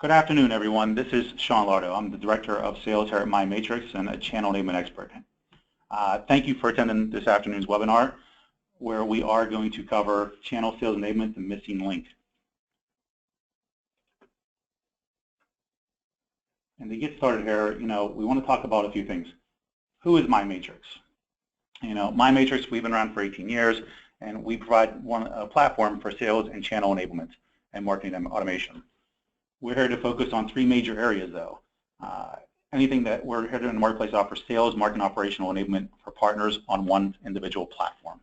Good afternoon, everyone. This is Sean Lardo. I'm the Director of Sales here at Mindmatrix and a channel enablement expert. Thank you for attending this afternoon's webinar, where we are going to cover channel sales enablement, the missing link. And to get started here, we want to talk about a few things. Who is Mindmatrix? Mindmatrix, we've been around for 18 years, and we provide a platform for sales and channel enablement and marketing automation. We're here to focus on three major areas, though. Anything that we're here to do in the marketplace offers sales, marketing, operational enablement for partners on one individual platform.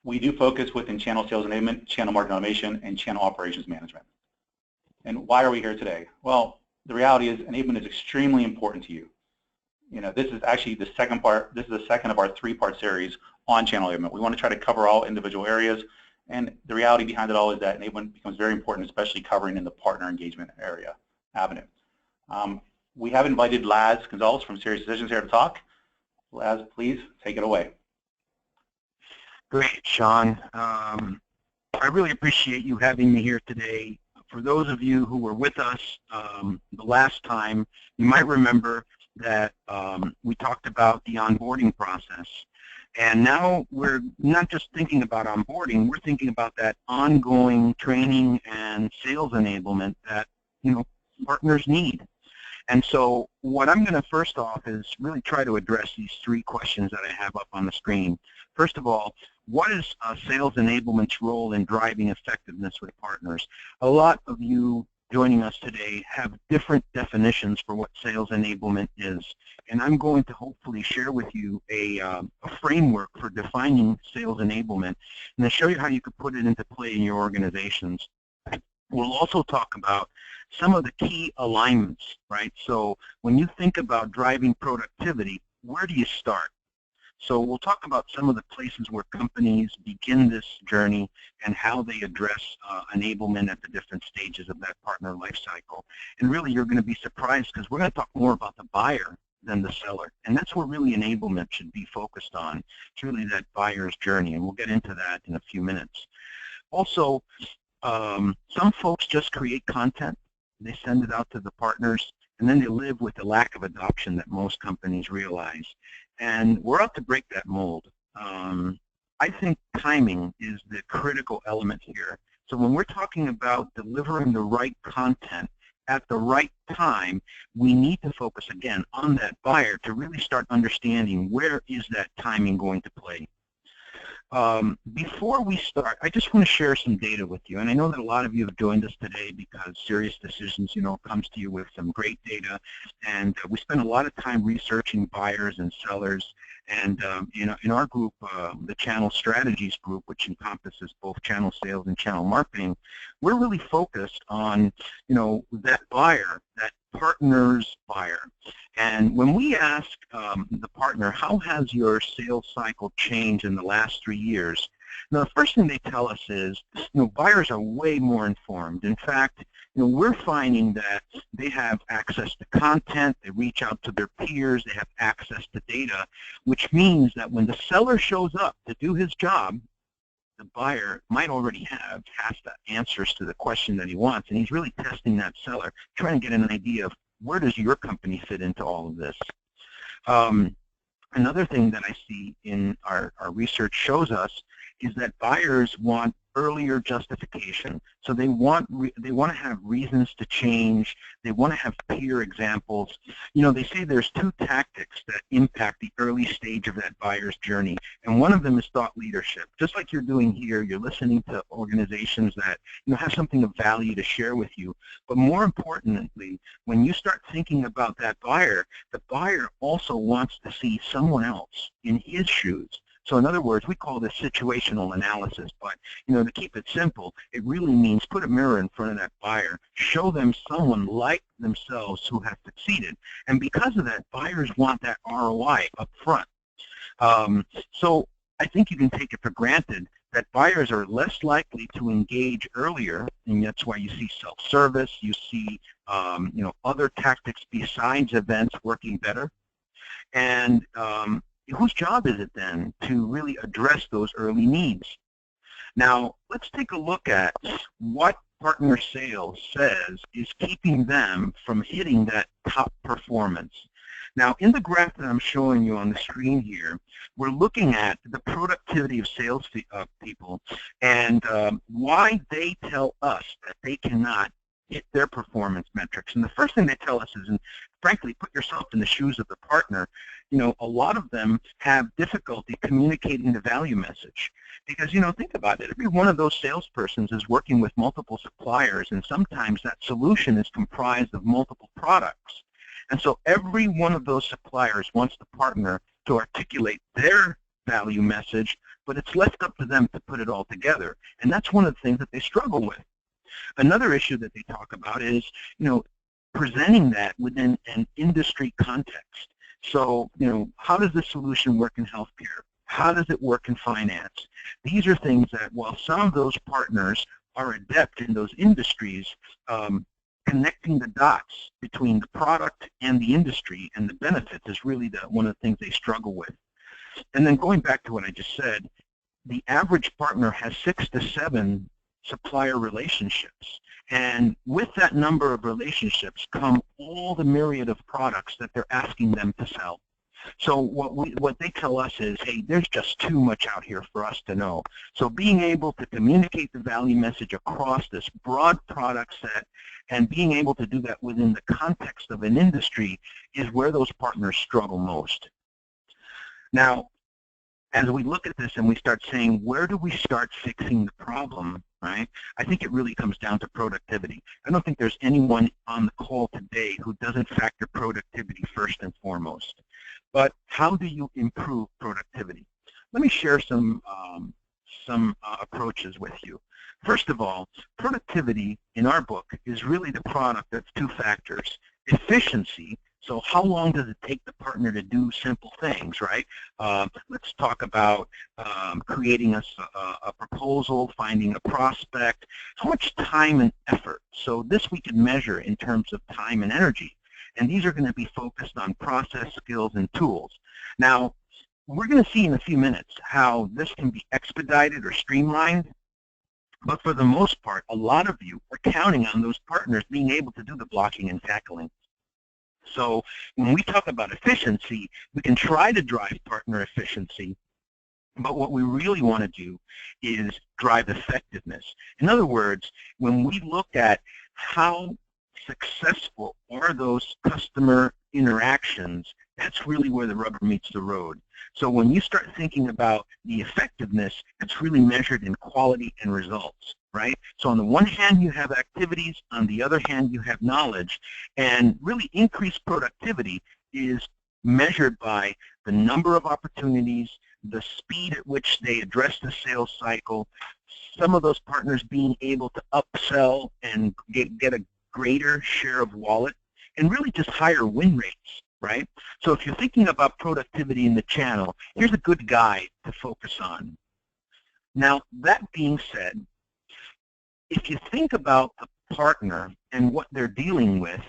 We do focus within channel sales enablement, channel marketing automation, and channel operations management. And why are we here today? Well, the reality is enablement is extremely important to you. This is actually the second part. This is the second of our three-part series on channel enablement. We want to try to cover all individual areas. And the reality behind it all is that enablement becomes very important, especially covering in the partner engagement avenue. We have invited Laz Gonzalez from SiriusDecisions here to talk. Laz, please take it away. Great, Sean. I really appreciate you having me here today. For those of you who were with us the last time, you might remember that we talked about the onboarding process. And now we're not just thinking about onboarding, we're thinking about that ongoing training and sales enablement that partners need. And so what I'm going to first off is really try to address these three questions that I have up on the screen. First of all, what is sales enablement's role in driving effectiveness with partners? A lot of you joining us today have different definitions for what sales enablement is. And I'm going to hopefully share with you a framework for defining sales enablement and then show you how you could put it into play in your organizations. We'll also talk about some of the key alignments, right? So when you think about driving productivity, where do you start? So we'll talk about some of the places where companies begin this journey and how they address enablement at the different stages of that partner life cycle. And really, you're going to be surprised because we're going to talk more about the buyer than the seller. And that's where really enablement should be focused on. It's really that buyer's journey, and we'll get into that in a few minutes. Also, some folks just create content. They send it out to the partners, and then they live with the lack of adoption that most companies realize. And we're out to break that mold. I think timing is the critical element here. So when we're talking about delivering the right content at the right time, we need to focus again on that buyer to really start understanding where is that timing going to play. Before we start, I just want to share some data with you, and I know that a lot of you have joined us today because SiriusDecisions, comes to you with some great data, and we spend a lot of time researching buyers and sellers, and in our group, the Channel Strategies group, which encompasses both channel sales and channel marketing, we're really focused on, that buyer, that partner's buyer. And when we ask the partner, how has your sales cycle changed in the last 3 years? Now, the first thing they tell us is, buyers are way more informed. In fact, we're finding that they have access to content, they reach out to their peers, they have access to data, which means that when the seller shows up to do his job, the buyer might already have half the answers to the question that he wants, and he's really testing that seller, trying to get an idea of where does your company fit into all of this. Another thing that I see in our research shows us is that buyers want earlier justification. So they want to have reasons to change. They want to have peer examples. They say there's two tactics that impact the early stage of that buyer's journey, and one of them is thought leadership. Just like you're doing here, you're listening to organizations that have something of value to share with you. But more importantly, when you start thinking about that buyer, the buyer also wants to see someone else in his shoes. So in other words, we call this situational analysis, but to keep it simple, it really means put a mirror in front of that buyer, show them someone like themselves who has succeeded. And because of that, buyers want that ROI up front. So I think you can take it for granted that buyers are less likely to engage earlier, and that's why you see self-service, you see other tactics besides events working better. And whose job is it then to really address those early needs? Now, let's take a look at what partner sales says is keeping them from hitting that top performance. Now, in the graph that I'm showing you on the screen here, we're looking at the productivity of sales people and why they tell us that they cannot hit their performance metrics. And the first thing they tell us is, and frankly, put yourself in the shoes of the partner. You know, a lot of them have difficulty communicating the value message. Because, you know, think about it. Every one of those salespersons is working with multiple suppliers, and sometimes that solution is comprised of multiple products. And so every one of those suppliers wants the partner to articulate their value message, but it's left up to them to put it all together. And that's one of the things that they struggle with. Another issue that they talk about is, you know, presenting that within an industry context. So, you know, how does this solution work in healthcare? How does it work in finance? These are things that, while some of those partners are adept in those industries, connecting the dots between the product and the industry and the benefits is really one of the things they struggle with. And then going back to what I just said, the average partner has 6 to 7 supplier relationships. And with that number of relationships come all the myriad of products that they're asking them to sell. So what they tell us is, hey, there's just too much out here for us to know. So being able to communicate the value message across this broad product set and being able to do that within the context of an industry is where those partners struggle most. Now, as we look at this and we start saying, where do we start fixing the problem, right? I think it really comes down to productivity. I don't think there's anyone on the call today who doesn't factor productivity first and foremost. But how do you improve productivity? Let me share some approaches with you. First of all, productivity in our book is really the product of 2 factors. Efficiency, so how long does it take the partner to do simple things, right? Let's talk about creating a proposal, finding a prospect, how much time and effort. So this we can measure in terms of time and energy. And these are going to be focused on process, skills, and tools. Now, we're going to see in a few minutes how this can be expedited or streamlined. But for the most part, a lot of you are counting on those partners being able to do the blocking and tackling. So when we talk about efficiency, we can try to drive partner efficiency. But what we really want to do is drive effectiveness. In other words, when we look at how successful are those customer interactions, that's really where the rubber meets the road. So when you start thinking about the effectiveness, it's really measured in quality and results, right? So on the one hand, you have activities. On the other hand, you have knowledge. And really increased productivity is measured by the number of opportunities, the speed at which they address the sales cycle, some of those partners being able to upsell and get a greater share of wallet, and really just higher win rates, right? So if you're thinking about productivity in the channel, here's a good guide to focus on. Now, that being said, if you think about the partner and what they're dealing with,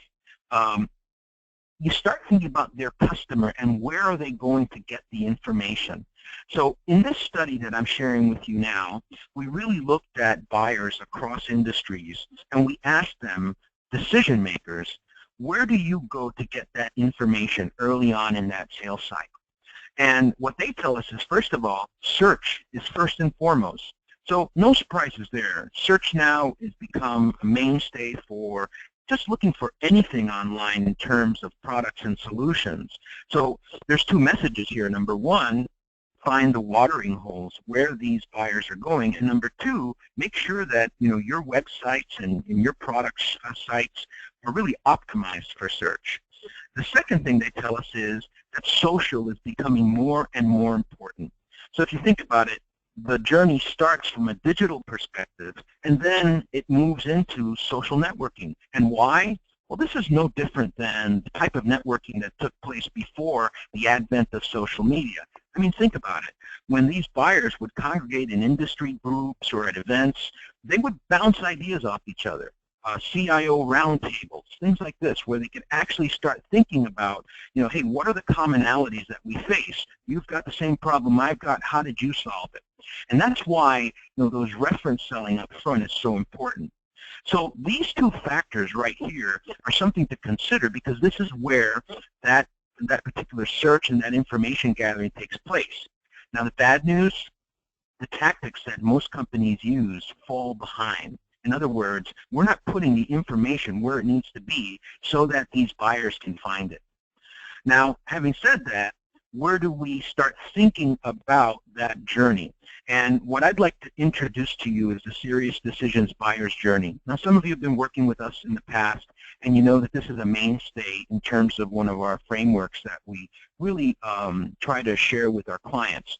you start thinking about their customer and where are they going to get the information. So in this study that I'm sharing with you now, we really looked at buyers across industries and we asked them, decision makers, where do you go to get that information early on in that sales cycle? And what they tell us is, first of all, search is first and foremost. So no surprises there. Search now has become a mainstay for just looking for anything online in terms of products and solutions. So there's 2 messages here. Number 1, find the watering holes where these buyers are going, and number 2, make sure that your websites and your product sites are really optimized for search. The second thing they tell us is that social is becoming more and more important. So if you think about it, the journey starts from a digital perspective, and then it moves into social networking. And why? Well, this is no different than the type of networking that took place before the advent of social media. I mean, think about it. When these buyers would congregate in industry groups or at events, they would bounce ideas off each other. CIO roundtables, things like this, where they could actually start thinking about, hey, what are the commonalities that we face? You've got the same problem I've got. How did you solve it? And that's why those reference selling up front is so important. So these two factors right here are something to consider, because this is where that particular search and that information gathering takes place. Now, the bad news, the tactics that most companies use fall behind. In other words, we're not putting the information where it needs to be so that these buyers can find it. Now, having said that, where do we start thinking about that journey? And what I'd like to introduce to you is the SiriusDecisions buyer's journey. Now, some of you have been working with us in the past, and you know that this is a mainstay in terms of one of our frameworks that we really try to share with our clients.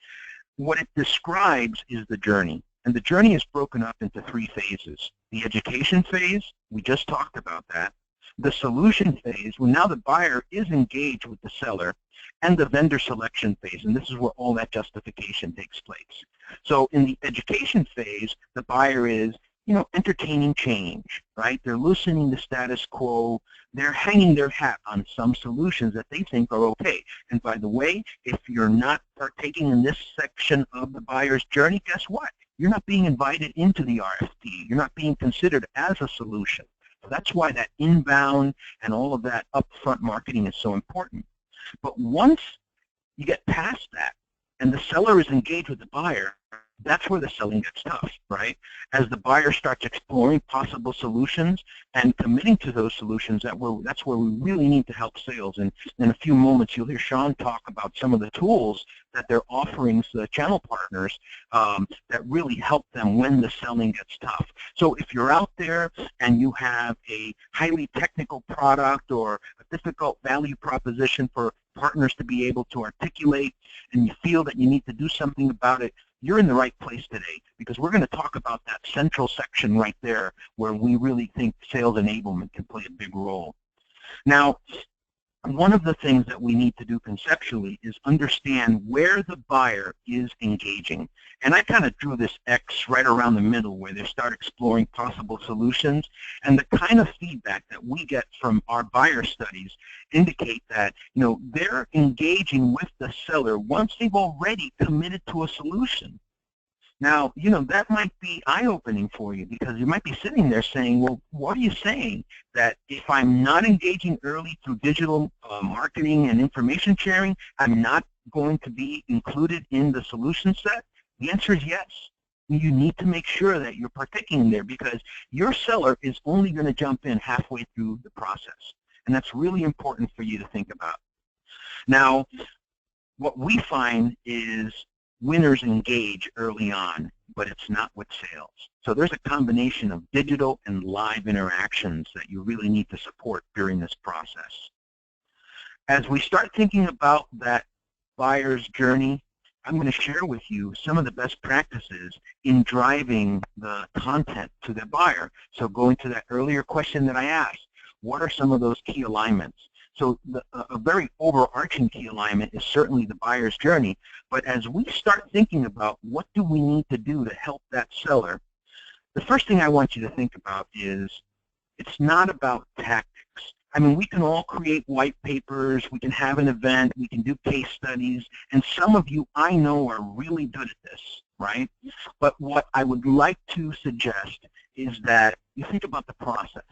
What it describes is the journey. And the journey is broken up into 3 phases. The education phase, we just talked about that. The solution phase, well, now the buyer is engaged with the seller, and the vendor selection phase, and this is where all that justification takes place. So in the education phase, the buyer is, entertaining change, right? They're loosening the status quo. They're hanging their hat on some solutions that they think are okay. And by the way, if you're not partaking in this section of the buyer's journey, guess what? You're not being invited into the RFP. You're not being considered as a solution. So that's why that inbound and all of that upfront marketing is so important. But once you get past that and the seller is engaged with the buyer, that's where the selling gets tough, right? As the buyer starts exploring possible solutions and committing to those solutions, that's where we really need to help sales. And in a few moments, you'll hear Sean talk about some of the tools that they're offering to the channel partners that really help them when the selling gets tough. So if you're out there and you have a highly technical product or a difficult value proposition for partners to be able to articulate, and you feel that you need to do something about it, you're in the right place today, because we're going to talk about that central section right there where we really think sales enablement can play a big role. Now, one of the things that we need to do conceptually is understand where the buyer is engaging. And I kind of drew this X right around the middle where they start exploring possible solutions. And the kind of feedback that we get from our buyer studies indicate that, they're engaging with the seller once they've already committed to a solution. Now, that might be eye-opening for you, because you might be sitting there saying, well, what are you saying? That if I'm not engaging early through digital marketing and information sharing, I'm not going to be included in the solution set? The answer is yes. You need to make sure that you're partaking in there, because your seller is only going to jump in halfway through the process. And that's really important for you to think about. Now, what we find is winners engage early on, but it's not with sales. So there's a combination of digital and live interactions that you really need to support during this process. As we start thinking about that buyer's journey, I'm going to share with you some of the best practices in driving the content to the buyer. So going to that earlier question that I asked, what are some of those key alignments? So a very overarching key alignment is certainly the buyer's journey. But as we start thinking about what do we need to do to help that seller, the first thing I want you to think about is it's not about tactics. I mean, we can all create white papers, we can have an event, we can do case studies, and some of you I know are really good at this, right? But what I would like to suggest is that you think about the process.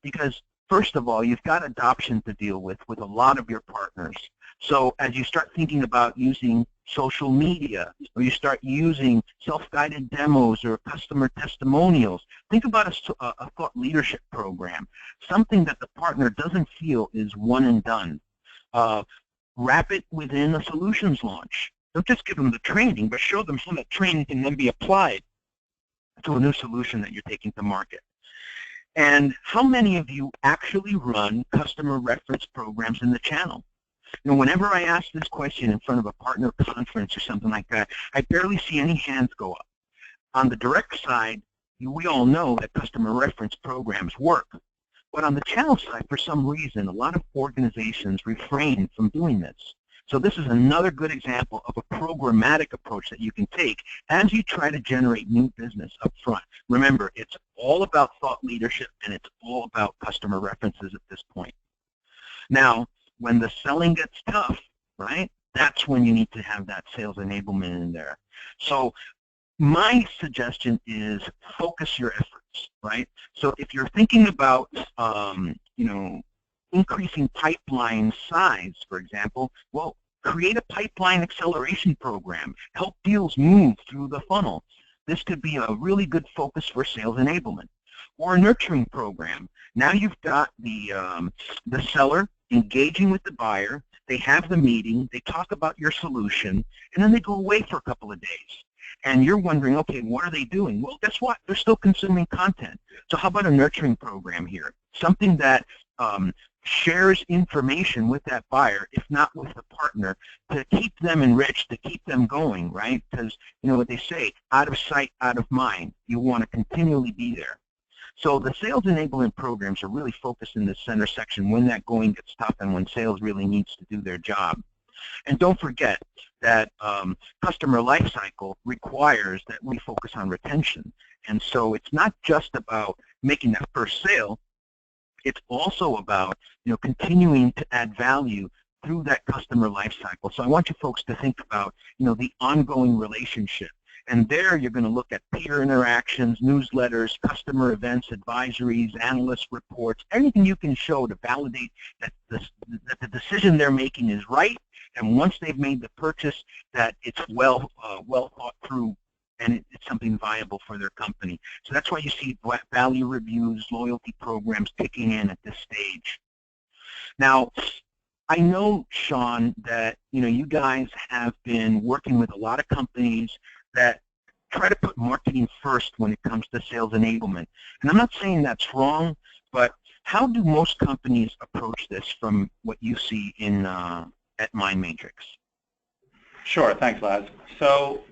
Because first of all, you've got adoption to deal with a lot of your partners. So as you start thinking about using social media, or you start using self-guided demos or customer testimonials, think about a thought leadership program, something that the partner doesn't feel is one and done. Wrap it within a solutions launch. Don't just give them the training, but show them how that training can then be applied to a new solution that you're taking to market. And how many of you actually run customer reference programs in the channel? Whenever I ask this question in front of a partner conference or something like that, I barely see any hands go up. On the direct side, we all know that customer reference programs work. But on the channel side, for some reason, a lot of organizations refrain from doing this. So this is another good example of a programmatic approach that you can take as you try to generate new business up front. Remember, it's all about thought leadership, and it's all about customer references at this point. Now, when the selling gets tough, right, that's when you need to have that sales enablement in there. So My suggestion is focus your efforts, right? So if you're thinking about, increasing pipeline size, for example, well, create a pipeline acceleration program. Help deals move through the funnel. This could be a really good focus for sales enablement. Or a nurturing program. Now you've got the seller engaging with the buyer. They have the meeting. They talk about your solution, and then they go away for a couple of days. And you're wondering, okay, what are they doing? Well, guess what? They're still consuming content. So how about a nurturing program here? Something that shares information with that buyer, if not with the partner, to keep them enriched, to keep them going, right? Because, you know what they say, out of sight, out of mind. You want to continually be there. So the sales enablement programs are really focused in the center section when that going gets tough and when sales really needs to do their job. And don't forget that customer lifecycle requires that we focus on retention. And so it's not just about making that first sale. It's also about, continuing to add value through that customer lifecycle. So I want you folks to think about, the ongoing relationship. And there you're going to look at peer interactions, newsletters, customer events, advisories, analyst reports, anything you can show to validate that the decision they're making is right. And once they've made the purchase, that it's well thought through and it's something viable for their company. So that's why you see value reviews, loyalty programs kicking in at this stage. Now, I know, Sean, that you guys have been working with a lot of companies that try to put marketing first when it comes to sales enablement. And I'm not saying that's wrong, but how do most companies approach this from what you see in at Mindmatrix? Sure, thanks, Laz. So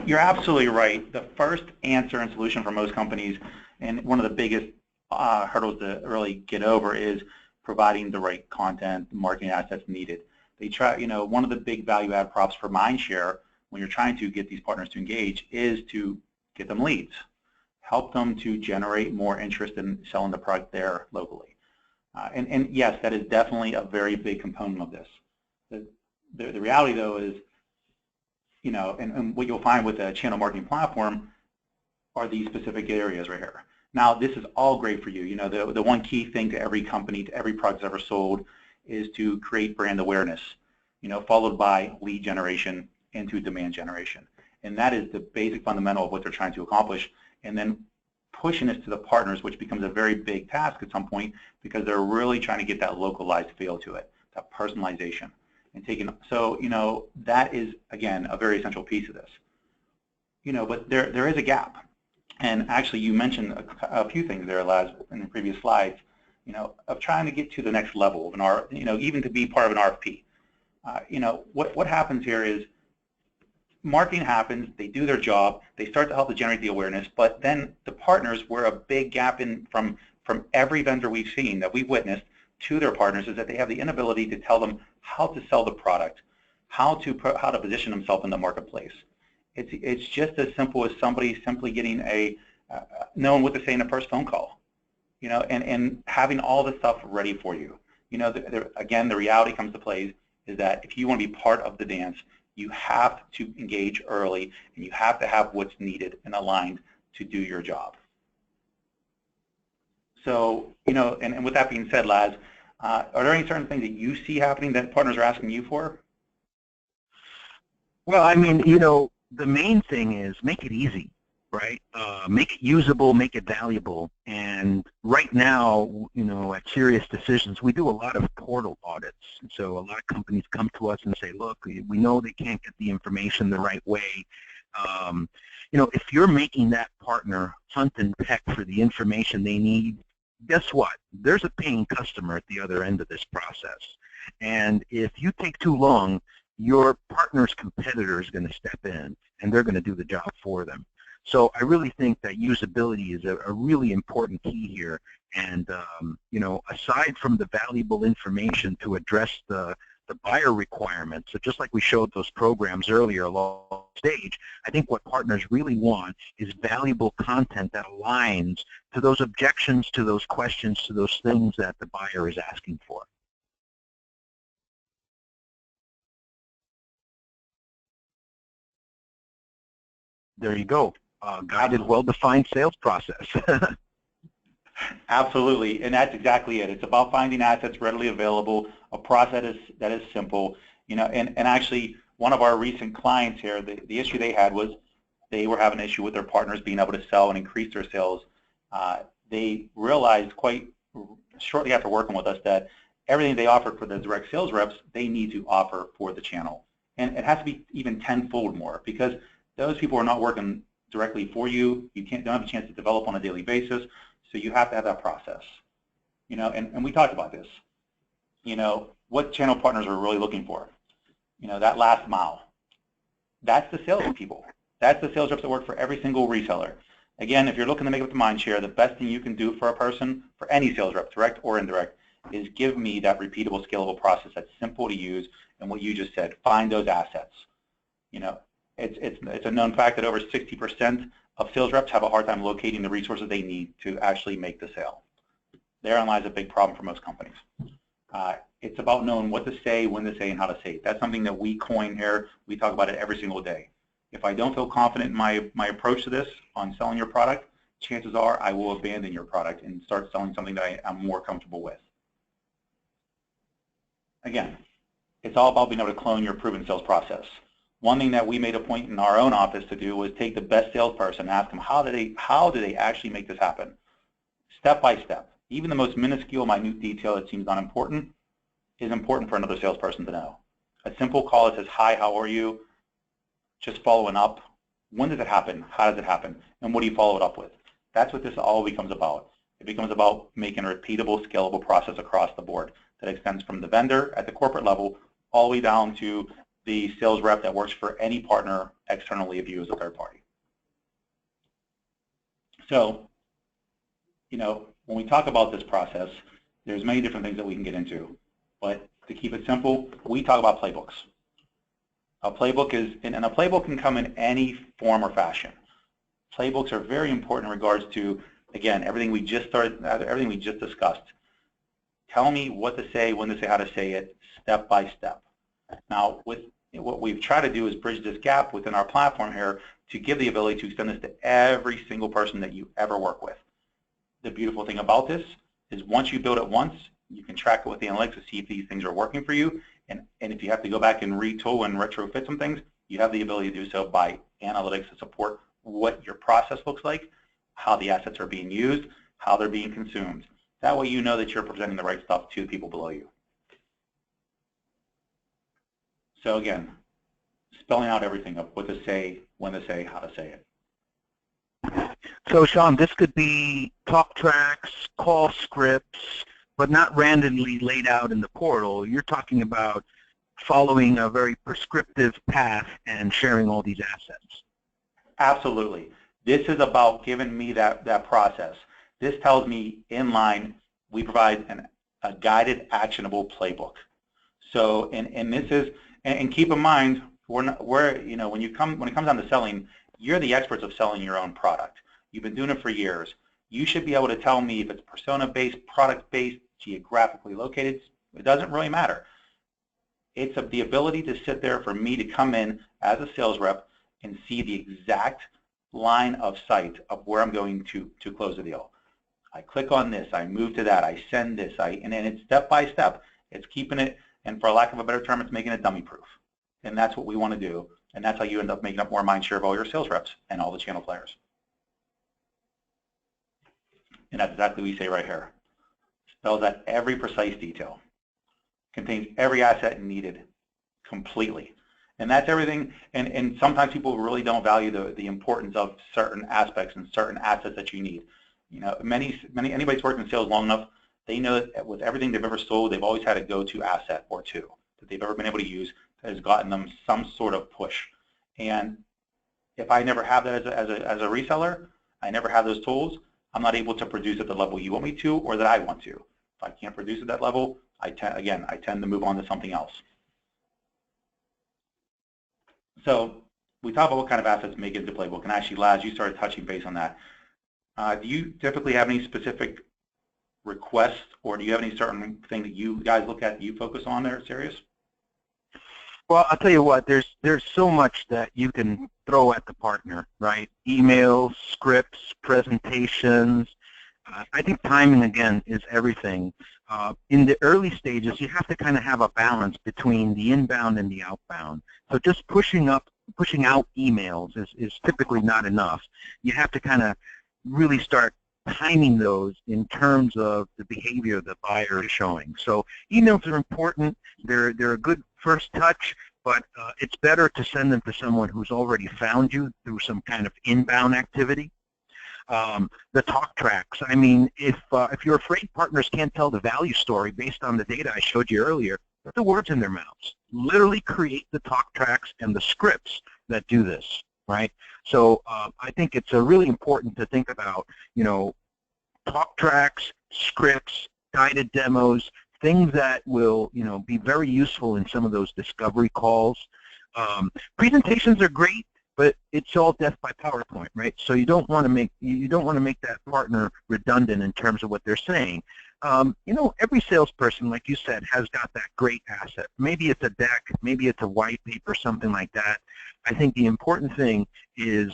you're absolutely right. The first answer and solution for most companies, and one of the biggest hurdles to really get over, is providing the right content, marketing assets needed. They try, one of the big value add props for Mindshare when you're trying to get these partners to engage is to get them leads, help them to generate more interest in selling the product there locally. And yes, that is definitely a very big component of this. The reality, though, is, and what you'll find with a channel marketing platform are these specific areas right here. Now, this is all great for you. The one key thing to every company, to every product ever sold, is to create brand awareness, followed by lead generation into demand generation. And that is the basic fundamental of what they're trying to accomplish. And then pushing this to the partners, which becomes a very big task at some point, because they're really trying to get that localized feel to it, that personalization. And so, that is, again, a very essential piece of this. But there is a gap. And actually, you mentioned a few things there, Laz, in the previous slides, of trying to get to the next level of an even to be part of an RFP. What happens here is marketing happens, they do their job, they start to help to generate the awareness, but then the partners, where a big gap from every vendor we've seen that we've witnessed to their partners, is that they have the inability to tell them how to sell the product, how to position themselves in the marketplace. It's just as simple as somebody simply getting knowing what to say in a first phone call, and having all the stuff ready for you. Again, the reality comes to play is that if you want to be part of the dance, you have to engage early, and you have to have what's needed and aligned to do your job. So, and with that being said, Laz, are there any certain things that you see happening that partners are asking you for? Well, I mean, the main thing is make it easy, right? Make it usable, make it valuable. And right now, at SiriusDecisions, we do a lot of portal audits. So a lot of companies come to us and say, look, we know they can't get the information the right way. If you're making that partner hunt and peck for the information they need, guess what? There's a paying customer at the other end of this process. And if you take too long, your partner's competitor is going to step in, and they're going to do the job for them. So I really think that usability is a really important key here. And, aside from the valuable information to address the buyer requirements, so just like we showed those programs earlier along the stage, I think what partners really want is valuable content that aligns to those objections, to those questions, to those things that the buyer is asking for. there you go. Guided, well-defined sales process. Absolutely, and that's exactly it. It's about finding assets readily available, a process that is simple, and actually one of our recent clients here, the issue they had was they were having an issue with their partners being able to sell and increase their sales. They realized quite shortly after working with us that everything they offered for the direct sales reps, they need to offer for the channel. And it has to be even tenfold more, because those people are not working directly for you. You don't have a chance to develop on a daily basis, so you have to have that process. And we talked about this. What channel partners are really looking for? That last mile. That's the sales people. That's the sales reps that work for every single reseller. Again, if you're looking to make up the mind share, the best thing you can do for a person, for any sales rep, direct or indirect, is give me that repeatable, scalable process that's simple to use, and what you just said, find those assets. It's a known fact that over 60% of sales reps have a hard time locating the resources they need to actually make the sale. Therein lies a big problem for most companies. It's about knowing what to say, when to say, and how to say it. That's something that we coin here. We talk about it every single day. If I don't feel confident in my approach to this on selling your product, chances are I will abandon your product and start selling something that I'm more comfortable with. Again, it's all about being able to clone your proven sales process. One thing that we made a point in our own office to do was take the best salesperson and ask them how do they actually make this happen, step by step. Even the most minuscule, minute detail that seems unimportant is important for another salesperson to know. A simple call that says, "Hi, how are you?" Just following up. When does it happen? How does it happen? And what do you follow it up with? That's what this all becomes about. It becomes about making a repeatable, scalable process across the board that extends from the vendor at the corporate level all the way down to the sales rep that works for any partner externally of you as a third party. So, when we talk about this process, there's many different things that we can get into. But to keep it simple, we talk about playbooks. A playbook and a playbook can come in any form or fashion. Playbooks are very important in regards to, again, everything we just discussed. Tell me what to say, when to say, how to say it, step by step. Now, what we've tried to do is bridge this gap within our platform here to give the ability to extend this to every single person that you ever work with. The beautiful thing about this is once you build it once, you can track it with the analytics to see if these things are working for you. And if you have to go back and retool and retrofit some things, you have the ability to do so by analytics to support what your process looks like, how the assets are being used, how they're being consumed. That way you know that you're presenting the right stuff to the people below you. So again, spelling out everything of what to say, when to say, how to say it. So Sean, this could be talk tracks, call scripts, but not randomly laid out in the portal. You're talking about following a very prescriptive path and sharing all these assets. Absolutely. This is about giving me that process. This tells me in line, we provide a guided, actionable playbook. So, and this is, and keep in mind, when it comes down to selling, you're the experts of selling your own product. You've been doing it for years. You should be able to tell me if it's persona-based, product-based, geographically located. It doesn't really matter. It's the ability to sit there for me to come in as a sales rep and see the exact line of sight of where I'm going to close the deal. I click on this, I move to that, I send this, and then it's step by step. It's keeping it, and for lack of a better term, it's making it dummy proof. And that's what we want to do. And that's how you end up making up more mind share of all your sales reps and all the channel players. And that's exactly what we say right here. Spells out every precise detail. Contains every asset needed completely. And that's everything, and sometimes people really don't value the importance of certain aspects and certain assets that you need. Anybody's worked in sales long enough, they know that with everything they've ever sold, they've always had a go-to asset or two that they've ever been able to use that has gotten them some sort of push. And if I never have that as a reseller, I never have those tools, I'm not able to produce at the level you want me to or that I want to. If I can't produce at that level, I tend to move on to something else. So we talk about what kind of assets make it into playbook, and actually, Laz, you started touching base on that. Do you typically have any specific requests, or do you have any certain thing that you guys look at that you focus on there at Sirius? Well, I'll tell you what, there's so much that you can throw at the partner, right? Emails, scripts, presentations. I think timing, again, is everything. In the early stages, you have to kind of have a balance between the inbound and the outbound. So just pushing out emails is typically not enough. You have to kind of really start timing those in terms of the behavior the buyer is showing. So emails are important. They're a good first touch, but it's better to send them to someone who's already found you through some kind of inbound activity. The talk tracks. I mean, if you're afraid partners can't tell the value story based on the data I showed you earlier, put the words in their mouths. Literally create the talk tracks and the scripts that do this, right? So I think it's really important to think about, you know, talk tracks, scripts, guided demos, things that will, you know, be very useful in some of those discovery calls. Presentations are great, but it's all death by PowerPoint, right? So you don't want to make that partner redundant in terms of what they're saying. You know, every salesperson, like you said, has got that great asset. Maybe it's a deck, maybe it's a white paper, something like that. I think the important thing is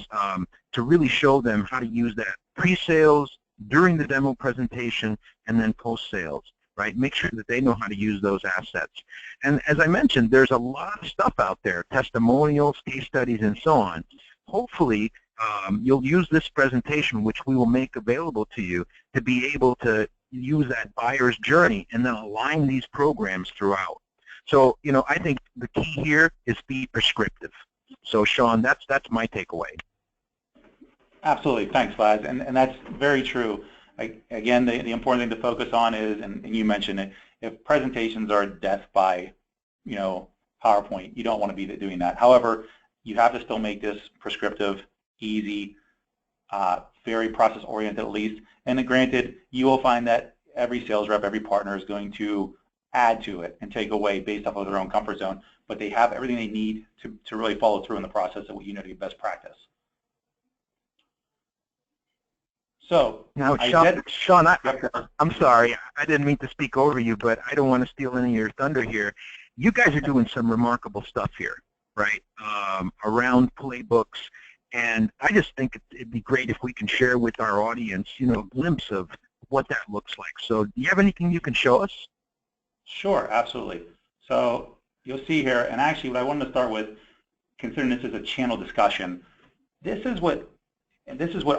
to really show them how to use that pre-sales, during the demo presentation, and then post-sales, right? Make sure that they know how to use those assets. And as I mentioned, there's a lot of stuff out there, testimonials, case studies, and so on. Hopefully, you'll use this presentation, which we will make available to you, to be able to use that buyer's journey and then align these programs throughout. So, you know, I think the key here is be prescriptive. So, Sean, that's my takeaway. Absolutely. Thanks, Laz. And that's very true. Again, the important thing to focus on is, and you mentioned it, if presentations are death by, you know, PowerPoint, you don't want to be doing that. However, you have to still make this prescriptive, easy, very process-oriented at least. And granted, you will find that every sales rep, every partner is going to add to it and take away based off of their own comfort zone, but they have everything they need to really follow through in the process of what you know to be best practice. So now, Sean, I'm sorry, I didn't mean to speak over you, but I don't want to steal any of your thunder here. You guys are doing some remarkable stuff here, right, around playbooks, and I just think it'd be great if we can share with our audience, you know, a glimpse of what that looks like. So do you have anything you can show us? Sure, absolutely. So you'll see here, and actually what I wanted to start with, considering this is a channel discussion, this is what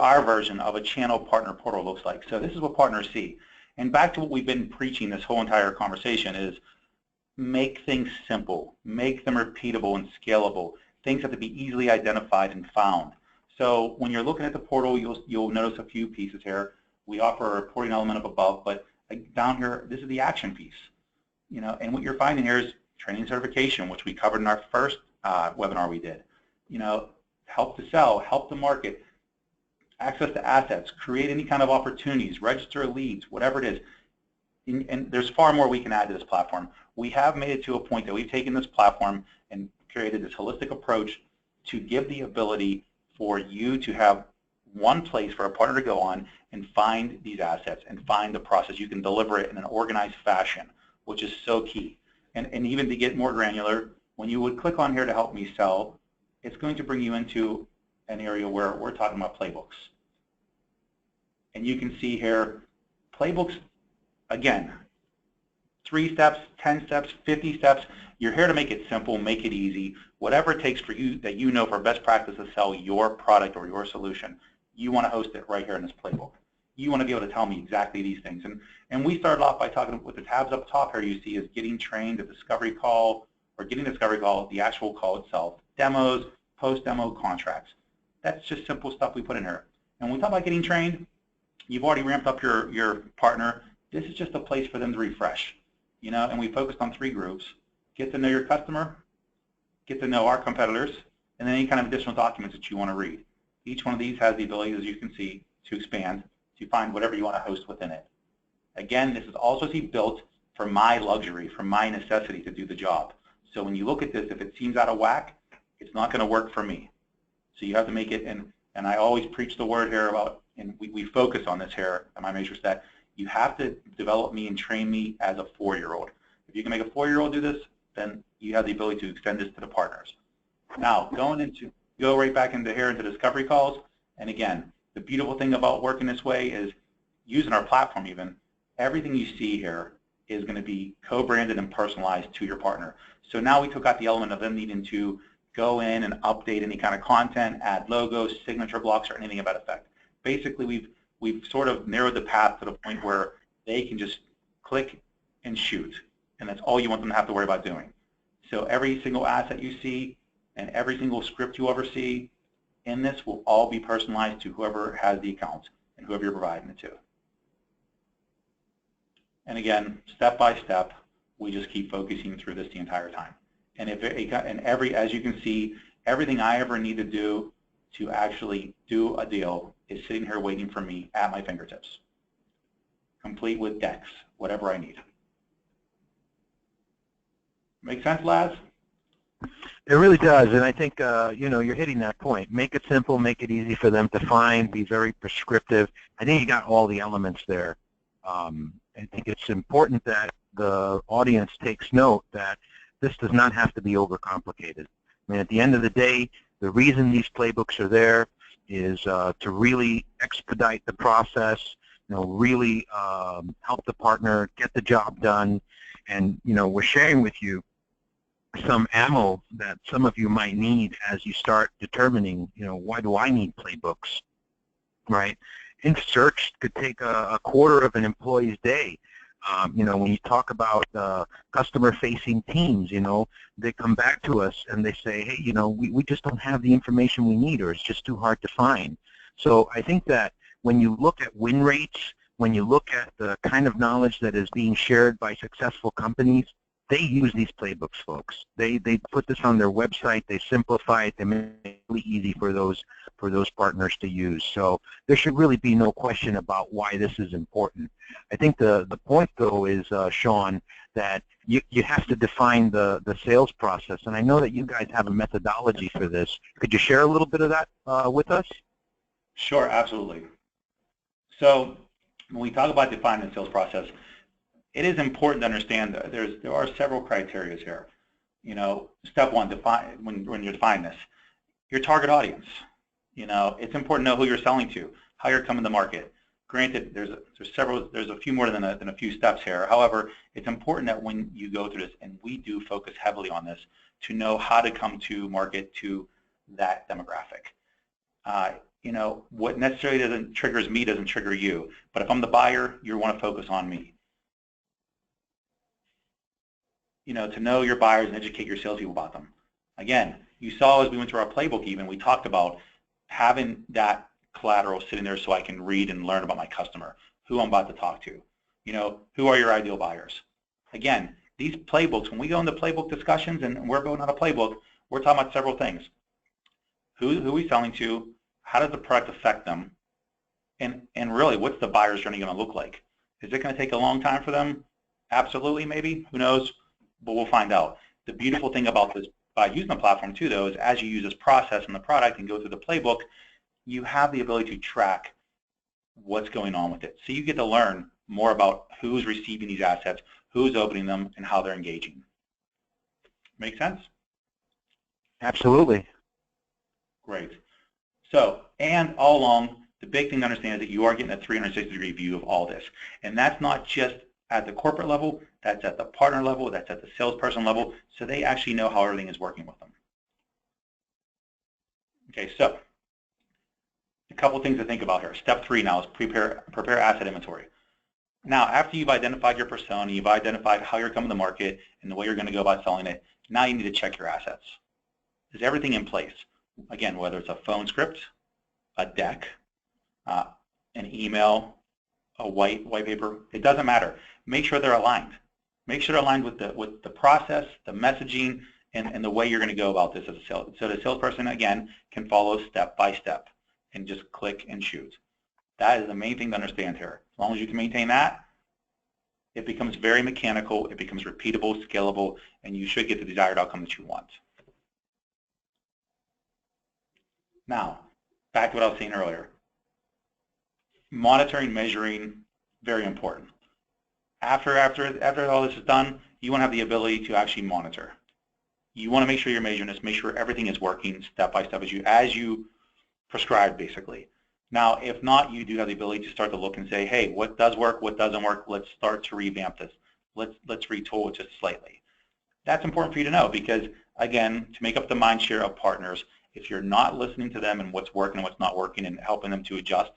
our version of a channel partner portal looks like. So this is what partners see. And back to what we've been preaching this whole entire conversation is make things simple, make them repeatable and scalable. Things have to be easily identified and found. So when you're looking at the portal, you'll notice a few pieces here. We offer a reporting element up above, but down here, this is the action piece. You know, and what you're finding here is training certification, which we covered in our first webinar we did. You know, help to sell, help to market, access to assets, create any kind of opportunities, register leads, whatever it is. And there's far more we can add to this platform. We have made it to a point that we've taken this platform and created this holistic approach to give the ability for you to have one place for a partner to go on and find these assets and find the process. You can deliver it in an organized fashion, which is so key. And even to get more granular, when you would click on here to help me sell, it's going to bring you into an area where we're talking about playbooks. And you can see here, playbooks, again, 3 steps, 10 steps, 50 steps. You're here to make it simple, make it easy. Whatever it takes for you that you know for best practice to sell your product or your solution, you want to host it right here in this playbook. You want to be able to tell me exactly these things. And we started off by talking with the tabs up top here you see is getting trained, a discovery call, or getting a discovery call, the actual call itself, demos, post-demo contracts. That's just simple stuff we put in here. And when we talk about getting trained, you've already ramped up your partner. This is just a place for them to refresh. You know, and we focused on 3 groups. Get to know your customer, get to know our competitors, and then any kind of additional documents that you want to read. Each one of these has the ability, as you can see, to expand, to find whatever you want to host within it. Again, this is also built for my luxury, for my necessity to do the job. So when you look at this, if it seems out of whack, it's not going to work for me. So you have to make it, and I always preach the word here about, and we focus on this here at my Mindmatrix, that you have to develop me and train me as a 4-year-old. If you can make a 4-year-old do this, then you have the ability to extend this to the partners. Now, go right back into here into discovery calls, and again, the beautiful thing about working this way is using our platform even, everything you see here is going to be co-branded and personalized to your partner. So now we took out the element of them needing to go in and update any kind of content, add logos, signature blocks, or anything of that effect. Basically, we've sort of narrowed the path to the point where they can just click and shoot, and that's all you want them to have to worry about doing. So every single asset you see and every single script you ever see in this will all be personalized to whoever has the account and whoever you're providing it to. And again, step by step, we just keep focusing through this the entire time. And as you can see, everything I ever need to do to actually do a deal is sitting here waiting for me at my fingertips, complete with decks, whatever I need. Make sense, Laz? It really does, and I think you're hitting that point. Make it simple, make it easy for them to find, be very prescriptive. I think you got all the elements there. I think it's important that the audience takes note that this does not have to be overcomplicated. I mean, at the end of the day, the reason these playbooks are there is to really expedite the process, really help the partner get the job done, and we're sharing with you some ammo that some of you might need as you start determining, why do I need playbooks, right? In search could take a quarter of an employee's day. When you talk about customer-facing teams, they come back to us and they say, hey, we just don't have the information we need, or it's just too hard to find. So I think that when you look at win rates, when you look at the kind of knowledge that is being shared by successful companies, they use these playbooks, folks. They put this on their website, they simplify it, they make it really easy for those partners to use. So there should really be no question about why this is important. I think the point, though, is, Sean, that you have to define the sales process. And I know that you guys have a methodology for this. Could you share a little bit of that with us? Sure, absolutely. So when we talk about defining the sales process, it is important to understand that there are several criteria here. Step one, when you're defining this, your target audience. It's important to know who you're selling to, how you're coming to market. Granted, there's a few more than a few steps here. However, it's important that when you go through this, and we do focus heavily on this, to know how to come to market to that demographic. What necessarily triggers me doesn't trigger you. But if I'm the buyer, you want to focus on me. To know your buyers and educate your salespeople about them. Again, you saw as we went through our playbook even, we talked about having that collateral sitting there so I can read and learn about my customer, who I'm about to talk to. Who are your ideal buyers? Again, these playbooks, when we go into playbook discussions and we're building out a playbook, we're talking about several things. Who are we selling to? How does the product affect them? And really, what's the buyer's journey going to look like? Is it going to take a long time for them? Absolutely, maybe. Who knows? But we'll find out. The beautiful thing about this, by using the platform too, though, is as you use this process in the product and go through the playbook, you have the ability to track what's going on with it. So you get to learn more about who's receiving these assets, who's opening them, and how they're engaging. Make sense? Absolutely. Great. So, and all along, the big thing to understand is that you are getting a 360-degree view of all this. And that's not just at the corporate level, that's at the partner level, that's at the salesperson level, so they actually know how everything is working with them. Okay, so a couple things to think about here. Step 3 now is prepare asset inventory. Now, after you've identified your persona, you've identified how you're coming to market and the way you're going to go about selling it, now you need to check your assets. Is everything in place? Again, whether it's a phone script, a deck, an email, a white paper, it doesn't matter. Make sure they're aligned. Make sure they're aligned with the process, the messaging, and the way you're going to go about this as a sales. So the salesperson, again, can follow step by step and just click and shoot. That is the main thing to understand here. As long as you can maintain that, it becomes very mechanical, it becomes repeatable, scalable, and you should get the desired outcome that you want. Now, back to what I was saying earlier. Monitoring, measuring, very important. After all this is done, you want to have the ability to actually monitor. You want to make sure you're measuring this, make sure everything is working step by step as you prescribed, basically. Now, if not, you do have the ability to start to look and say, hey, what does work, what doesn't work? Let's start to revamp this. Let's retool it just slightly. That's important for you to know because, again, to make up the mind share of partners, if you're not listening to them and what's working and what's not working and helping them to adjust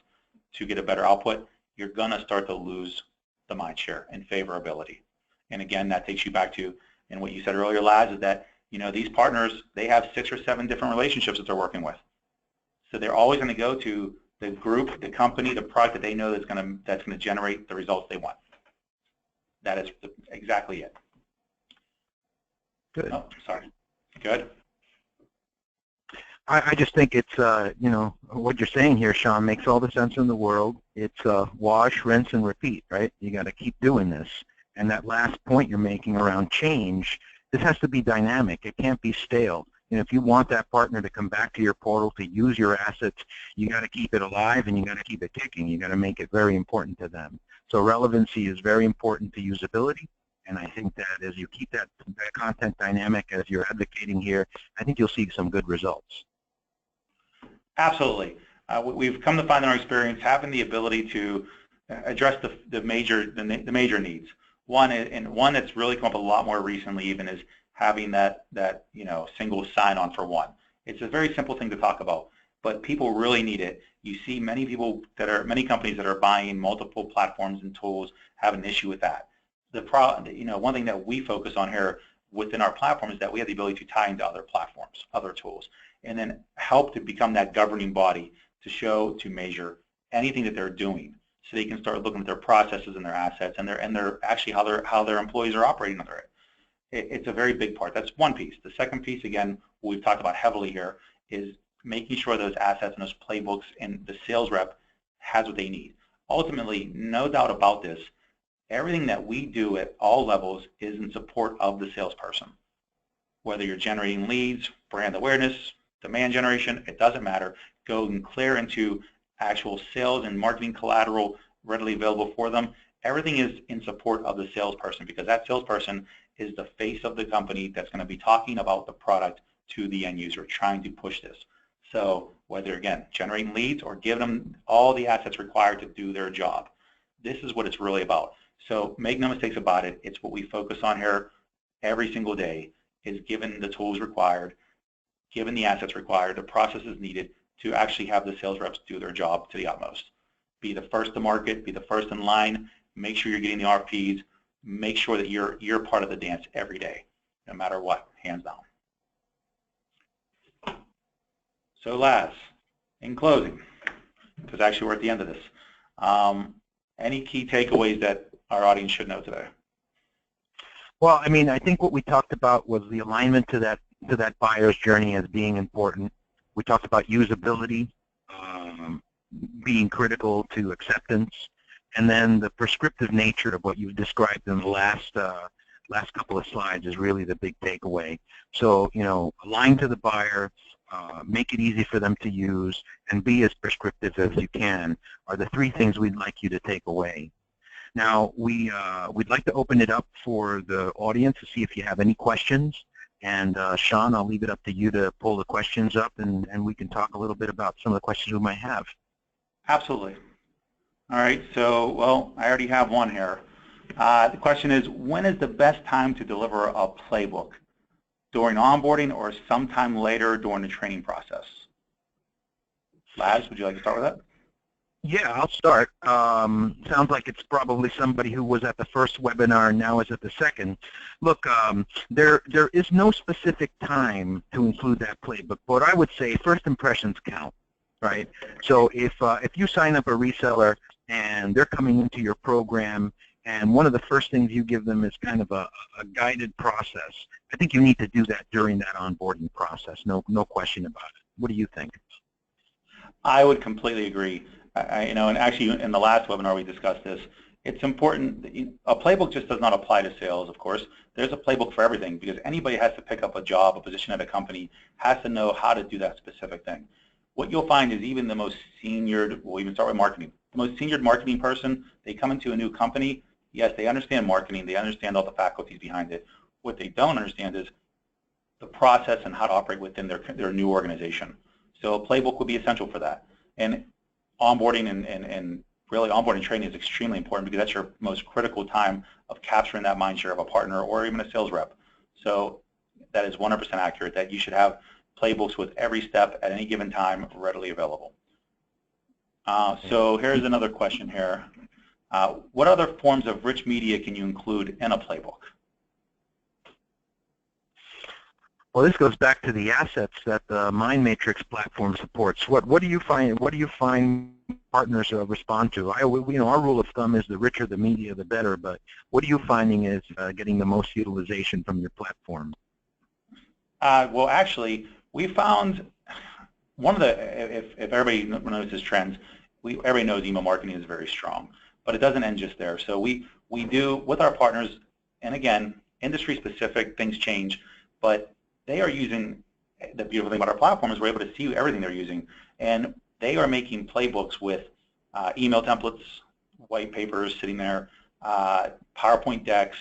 to get a better output, you're going to start to lose the mind share and favorability. And again, that takes you back to, and what you said earlier, Laz, is that these partners, they have 6 or 7 different relationships that they're working with. So they're always going to go to the group, the company, the product that they know that's going to generate the results they want. That is exactly it. Good. Oh, sorry. Good. I just think it's, what you're saying here, Sean, makes all the sense in the world. It's wash, rinse, and repeat, right? You got to keep doing this. And that last point you're making around change, this has to be dynamic. It can't be stale. If you want that partner to come back to your portal to use your assets, you got to keep it alive and you got to keep it kicking. You got to make it very important to them. So relevancy is very important to usability. And I think that as you keep that content dynamic as you're advocating here, I think you'll see some good results. Absolutely. We've come to find in our experience having the ability to address the major needs. One that's really come up a lot more recently even is having that single sign-on for one. It's a very simple thing to talk about, but people really need it. You see many companies that are buying multiple platforms and tools have an issue with that. One thing that we focus on here within our platform is that we have the ability to tie into other platforms, other tools, and then help to become that governing body to show, to measure anything that they're doing, so they can start looking at their processes and their assets and their actually how their employees are operating under it. It's a very big part. That's one piece. The second piece, again, what we've talked about heavily here, is making sure those assets and those playbooks and the sales rep has what they need. Ultimately, no doubt about this, everything that we do at all levels is in support of the salesperson. Whether you're generating leads, brand awareness, demand generation, it doesn't matter. Go and clear into actual sales and marketing collateral readily available for them. Everything is in support of the salesperson because that salesperson is the face of the company that's going to be talking about the product to the end user, trying to push this. So whether, again, generating leads or giving them all the assets required to do their job, this is what it's really about. So make no mistakes about it. It's what we focus on here every single day, is given the tools required, given the assets required, the processes needed to actually have the sales reps do their job to the utmost. Be the first to market, be the first in line, make sure you're getting the RFPs, make sure that you're part of the dance every day, no matter what, hands down. So Laz, in closing, because actually we're at the end of this, any key takeaways that our audience should know today? Well, I mean, I think what we talked about was the alignment to that buyer's journey as being important. We talked about usability, being critical to acceptance, and then the prescriptive nature of what you've described in the last couple of slides is really the big takeaway. So, align to the buyer, make it easy for them to use, and be as prescriptive as you can are the 3 things we'd like you to take away. Now, we'd like to open it up for the audience to see if you have any questions. And Sean, I'll leave it up to you to pull the questions up, and we can talk a little bit about some of the questions we might have. Absolutely. All right, so, well, I already have one here. The question is, when is the best time to deliver a playbook? During onboarding or sometime later during the training process? Laz, would you like to start with that? Yeah, I'll start. Sounds like it's probably somebody who was at the first webinar and now is at the second. Look, there is no specific time to include that playbook, but I would say first impressions count, right? So if you sign up a reseller and they're coming into your program and one of the first things you give them is kind of a guided process, I think you need to do that during that onboarding process, no question about it. What do you think? I would completely agree. And actually in the last webinar we discussed this. It's important, a playbook just does not apply to sales, of course. There's a playbook for everything because anybody has to pick up a job, a position at a company, has to know how to do that specific thing. What you'll find is even the most senior, we'll even start with marketing, the most senior marketing person, they come into a new company, Yes, they understand marketing. They understand all the faculties behind it. What they don't understand is the process and how to operate within their new organization. So a playbook would be essential for that. And onboarding and really onboarding training is extremely important because that's your most critical time of capturing that mind share of a partner or even a sales rep. So that is 100% accurate that you should have playbooks with every step at any given time readily available. So here's another question here. What other forms of rich media can you include in a playbook? Well, this goes back to the assets that the Mindmatrix platform supports. What do you find? What do you find partners respond to? Our rule of thumb is the richer the media, the better. But what are you finding is getting the most utilization from your platform? Well, actually, we found one of the if everybody knows this trends, everybody knows email marketing is very strong, but it doesn't end just there. So we do with our partners, and again, industry specific, things change, but they are using, the beautiful thing about our platform is we're able to see everything they're using, and they are making playbooks with email templates, white papers sitting there, PowerPoint decks.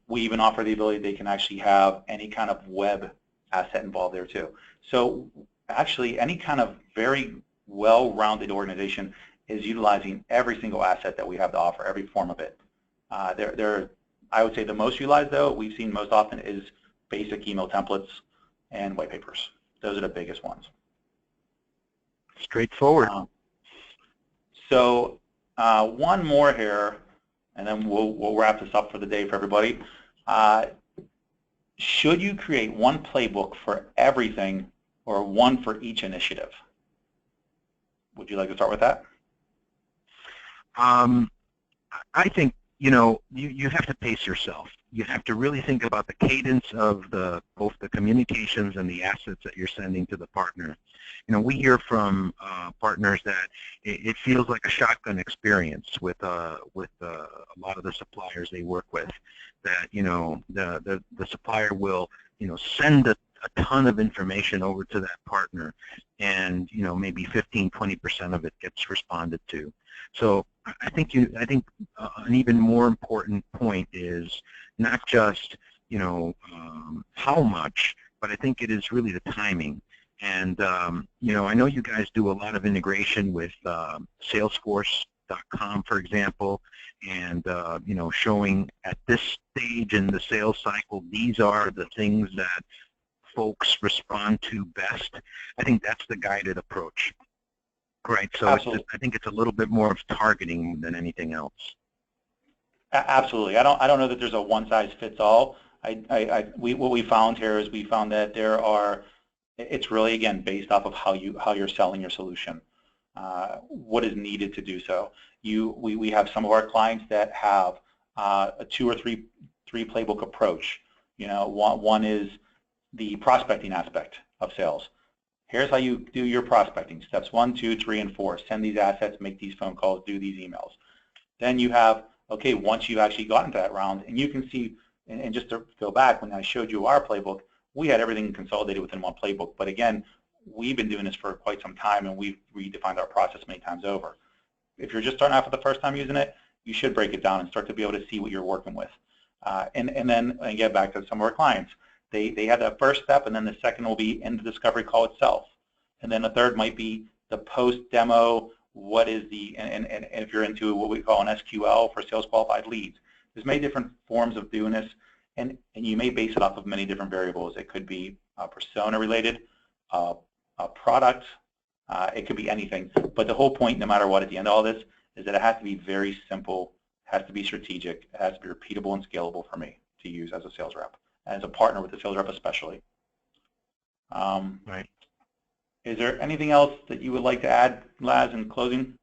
We even offer the ability they can actually have any kind of web asset involved there too. So actually any kind of very well-rounded organization is utilizing every single asset that we have to offer, every form of it. I would say the most utilized though, we've seen most often is basic email templates and white papers. Those are the biggest ones. Straightforward. So one more here, and then we'll wrap this up for the day for everybody. Should you create one playbook for everything or one for each initiative? Would you like to start with that? I think, you have to pace yourself. You have to really think about the cadence of both the communications and the assets that you're sending to the partner. We hear from partners that it feels like a shotgun experience with a lot of the suppliers they work with. That the supplier will send a ton of information over to that partner, and maybe 15–20% of it gets responded to. So I think an even more important point is not just how much, but I think it is really the timing. And I know you guys do a lot of integration with Salesforce.com, for example, and showing at this stage in the sales cycle, these are the things that folks respond to best. I think that's the guided approach. Right, so I think it's a little bit more of targeting than anything else. Absolutely. I don't know that there's a one-size-fits-all. What we found here is we found that it's really, again, based off of how you're selling your solution, what is needed to do so. We have some of our clients that have a 2 or 3 playbook approach. One is the prospecting aspect of sales. Here's how you do your prospecting. Steps 1, 2, 3, and 4. Send these assets, make these phone calls, do these emails. Then you have, okay, once you've actually gotten to that round, and you can see, and just to go back, when I showed you our playbook, we had everything consolidated within one playbook. But again, we've been doing this for quite some time, and we've redefined our process many times over. If you're just starting out for the first time using it, you should break it down and start to be able to see what you're working with. And then get back to some of our clients. They have that first step, and then the second will be in the discovery call itself. And then the third might be the post-demo, what is and if you're into what we call an SQL for sales qualified leads. There's many different forms of doing this, and you may base it off of many different variables. It could be persona related, a product, it could be anything. But the whole point, no matter what, at the end of all this, is that it has to be very simple, has to be strategic, it has to be repeatable and scalable for me to use as a sales rep. As a partner with the sales rep especially. Right. Is there anything else that you would like to add, Laz, in closing?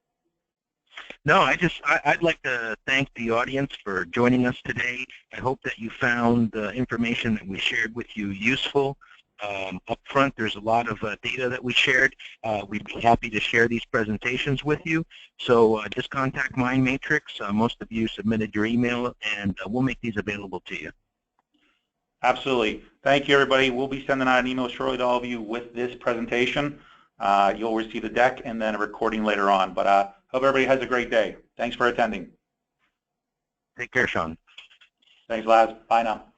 No, I'd like to thank the audience for joining us today. I hope that you found the information that we shared with you useful. Up front, there's a lot of data that we shared. We'd be happy to share these presentations with you. So just contact Mindmatrix. Most of you submitted your email, and we'll make these available to you. Absolutely. Thank you, everybody. We'll be sending out an email shortly to all of you with this presentation. You'll receive the deck and then a recording later on. But hope everybody has a great day. Thanks for attending. Take care, Sean. Thanks, Laz. Bye now.